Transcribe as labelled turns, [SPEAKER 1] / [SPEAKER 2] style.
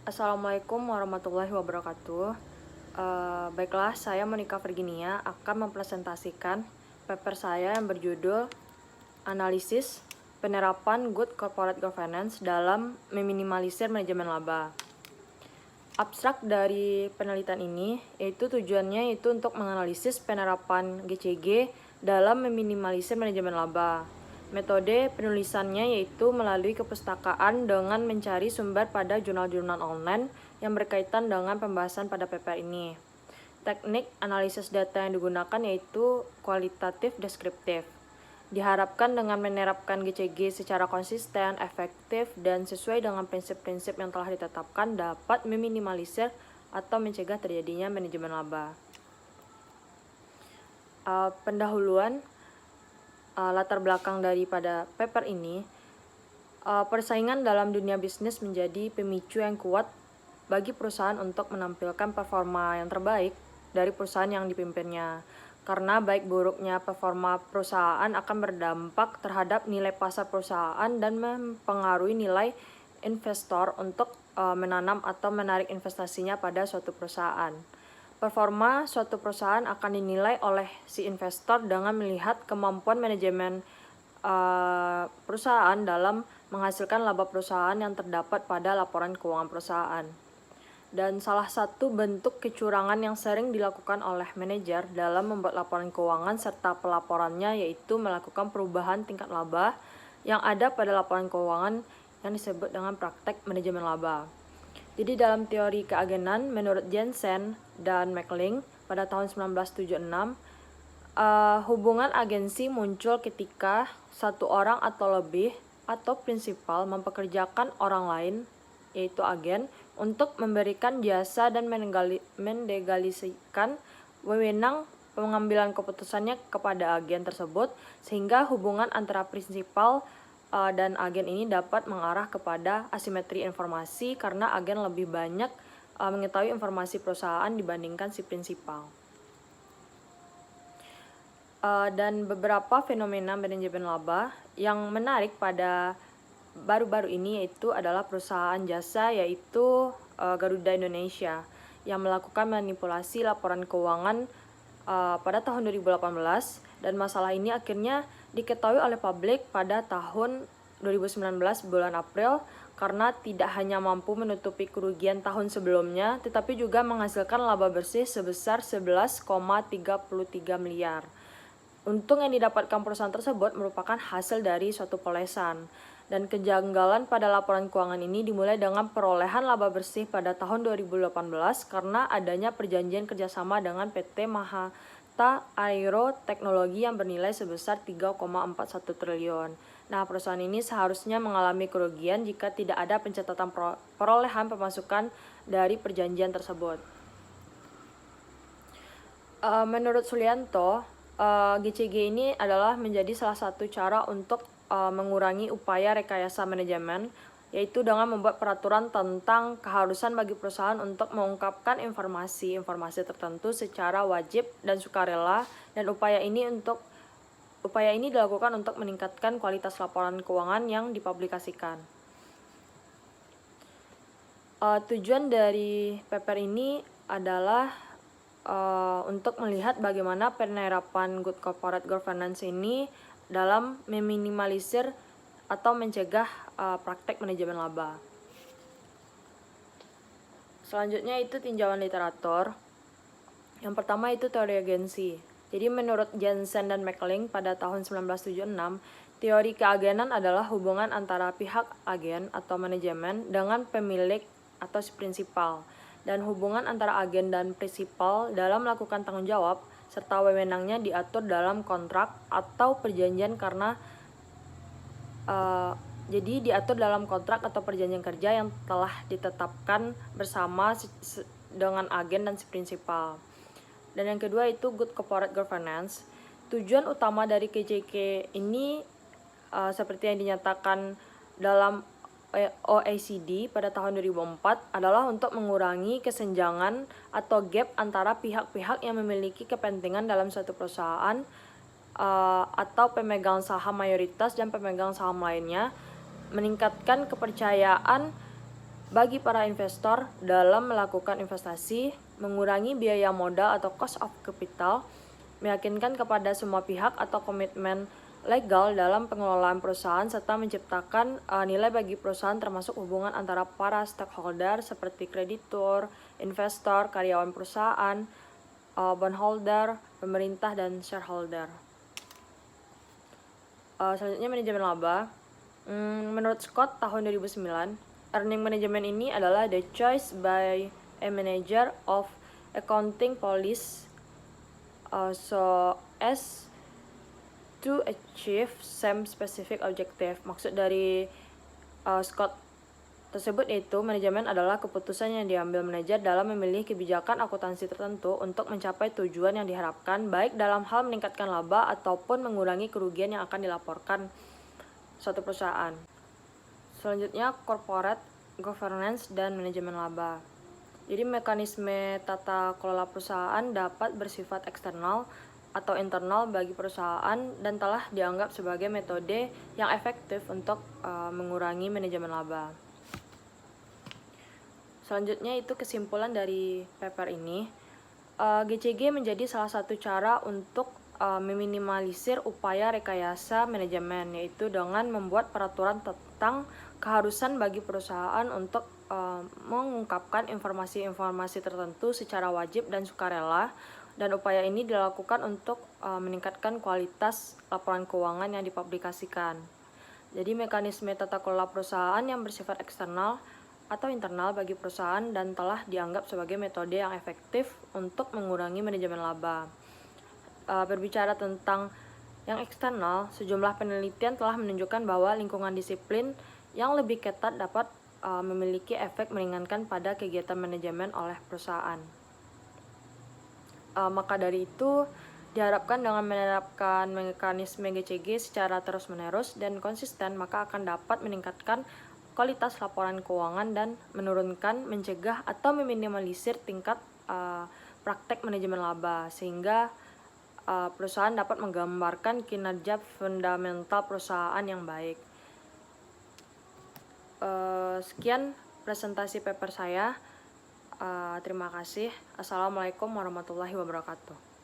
[SPEAKER 1] Assalamualaikum warahmatullahi wabarakatuh. Baiklah, saya Monica Virginia akan mempresentasikan paper saya yang berjudul Analisis Penerapan Good Corporate Governance dalam Meminimalisir Manajemen Laba. Abstrak dari penelitian ini yaitu tujuannya itu untuk menganalisis penerapan GCG dalam meminimalisir manajemen laba. Metode penulisannya yaitu melalui kepustakaan dengan mencari sumber pada jurnal-jurnal online yang berkaitan dengan pembahasan pada paper ini. Teknik analisis data yang digunakan yaitu kualitatif deskriptif. Diharapkan dengan menerapkan GCG secara konsisten, efektif, dan sesuai dengan prinsip-prinsip yang telah ditetapkan dapat meminimalisir atau mencegah terjadinya manajemen laba. Pendahuluan latar belakang daripada paper ini, persaingan dalam dunia bisnis menjadi pemicu yang kuat bagi perusahaan untuk menampilkan performa yang terbaik dari perusahaan yang dipimpinnya. Karena baik buruknya performa perusahaan akan berdampak terhadap nilai pasar perusahaan dan mempengaruhi nilai investor untuk menanam atau menarik investasinya pada suatu perusahaan. Performa suatu perusahaan akan dinilai oleh si investor dengan melihat kemampuan manajemen perusahaan dalam menghasilkan laba perusahaan yang terdapat pada laporan keuangan perusahaan. Dan salah satu bentuk kecurangan yang sering dilakukan oleh manajer dalam membuat laporan keuangan serta pelaporannya yaitu melakukan perubahan tingkat laba yang ada pada laporan keuangan yang disebut dengan praktek manajemen laba. Jadi dalam teori keagenan menurut Jensen dan McLean pada tahun 1976, hubungan agensi muncul ketika satu orang atau lebih atau prinsipal mempekerjakan orang lain yaitu agen untuk memberikan jasa dan mendelegasikan wewenang pengambilan keputusannya kepada agen tersebut sehingga hubungan antara prinsipal dan agen ini dapat mengarah kepada asimetri informasi karena agen lebih banyak mengetahui informasi perusahaan dibandingkan si prinsipal. Dan beberapa fenomena manajemen laba yang menarik pada baru-baru ini yaitu adalah perusahaan jasa yaitu Garuda Indonesia yang melakukan manipulasi laporan keuangan pada tahun 2018 dan masalah ini akhirnya diketahui oleh publik pada tahun 2019 bulan April karena tidak hanya mampu menutupi kerugian tahun sebelumnya tetapi juga menghasilkan laba bersih sebesar 11,33 miliar. Untung yang didapatkan perusahaan tersebut merupakan hasil dari suatu polesan. Dan kejanggalan pada laporan keuangan ini dimulai dengan perolehan laba bersih pada tahun 2018 karena adanya perjanjian kerjasama dengan PT Mahata Aero Teknologi yang bernilai sebesar 3,41 triliun. Nah, perusahaan ini seharusnya mengalami kerugian jika tidak ada pencatatan perolehan pemasukan dari perjanjian tersebut. Menurut Sulianto, GCG ini adalah menjadi salah satu cara untuk mengurangi upaya rekayasa manajemen, yaitu dengan membuat peraturan tentang keharusan bagi perusahaan untuk mengungkapkan informasi-informasi tertentu secara wajib dan sukarela, dan upaya ini dilakukan untuk meningkatkan kualitas laporan keuangan yang dipublikasikan. Tujuan dari paper ini adalah untuk melihat bagaimana penerapan Good Corporate Governance ini dalam meminimalisir atau mencegah praktek manajemen laba. Selanjutnya itu tinjauan literatur. Yang pertama itu teori agensi. Jadi menurut Jensen dan McLean pada tahun 1976, teori keagenan adalah hubungan antara pihak agen atau manajemen dengan pemilik atau si prinsipal, dan hubungan antara agen dan prinsipal dalam melakukan tanggung jawab serta wewenangnya diatur dalam kontrak atau perjanjian jadi diatur dalam kontrak atau perjanjian kerja yang telah ditetapkan bersama dengan agen dan si prinsipal. Dan yang kedua itu Good Corporate Governance. Tujuan utama dari GCG ini seperti yang dinyatakan dalam OECD pada tahun 2004 adalah untuk mengurangi kesenjangan atau gap antara pihak-pihak yang memiliki kepentingan dalam suatu perusahaan atau pemegang saham mayoritas dan pemegang saham lainnya, meningkatkan kepercayaan bagi para investor dalam melakukan investasi, mengurangi biaya modal atau cost of capital, meyakinkan kepada semua pihak atau komitmen legal dalam pengelolaan perusahaan, serta menciptakan nilai bagi perusahaan termasuk hubungan antara para stakeholder seperti kreditur, investor, karyawan perusahaan, bondholder, pemerintah, dan shareholder. Selanjutnya manajemen laba. Menurut Scott tahun 2009, earning management ini adalah the choice by a manager of accounting policy so as to achieve some specific objective. Maksud dari Scott tersebut yaitu manajemen adalah keputusan yang diambil manajer dalam memilih kebijakan akuntansi tertentu untuk mencapai tujuan yang diharapkan, baik dalam hal meningkatkan laba ataupun mengurangi kerugian yang akan dilaporkan suatu perusahaan. Selanjutnya, corporate governance dan manajemen laba. Jadi mekanisme tata kelola perusahaan dapat bersifat eksternal atau internal bagi perusahaan dan telah dianggap sebagai metode yang efektif untuk mengurangi manajemen laba. Selanjutnya itu kesimpulan dari paper ini. GCG menjadi salah satu cara untuk meminimalisir upaya rekayasa manajemen, yaitu dengan membuat peraturan tentang keharusan bagi perusahaan untuk mengungkapkan informasi-informasi tertentu secara wajib dan sukarela, dan upaya ini dilakukan untuk meningkatkan kualitas laporan keuangan yang dipublikasikan. Jadi mekanisme tata kelola perusahaan yang bersifat eksternal atau internal bagi perusahaan dan telah dianggap sebagai metode yang efektif untuk mengurangi manajemen laba. Berbicara tentang yang eksternal, sejumlah penelitian telah menunjukkan bahwa lingkungan disiplin yang lebih ketat dapat memiliki efek meringankan pada kegiatan manajemen oleh perusahaan. Maka dari itu, diharapkan dengan menerapkan mekanisme GCG secara terus-menerus dan konsisten, maka akan dapat meningkatkan kualitas laporan keuangan dan mencegah atau meminimalisir tingkat praktek manajemen laba, sehingga perusahaan dapat menggambarkan kinerja fundamental perusahaan yang baik. Sekian presentasi paper saya. Terima kasih. Assalamualaikum warahmatullahi wabarakatuh.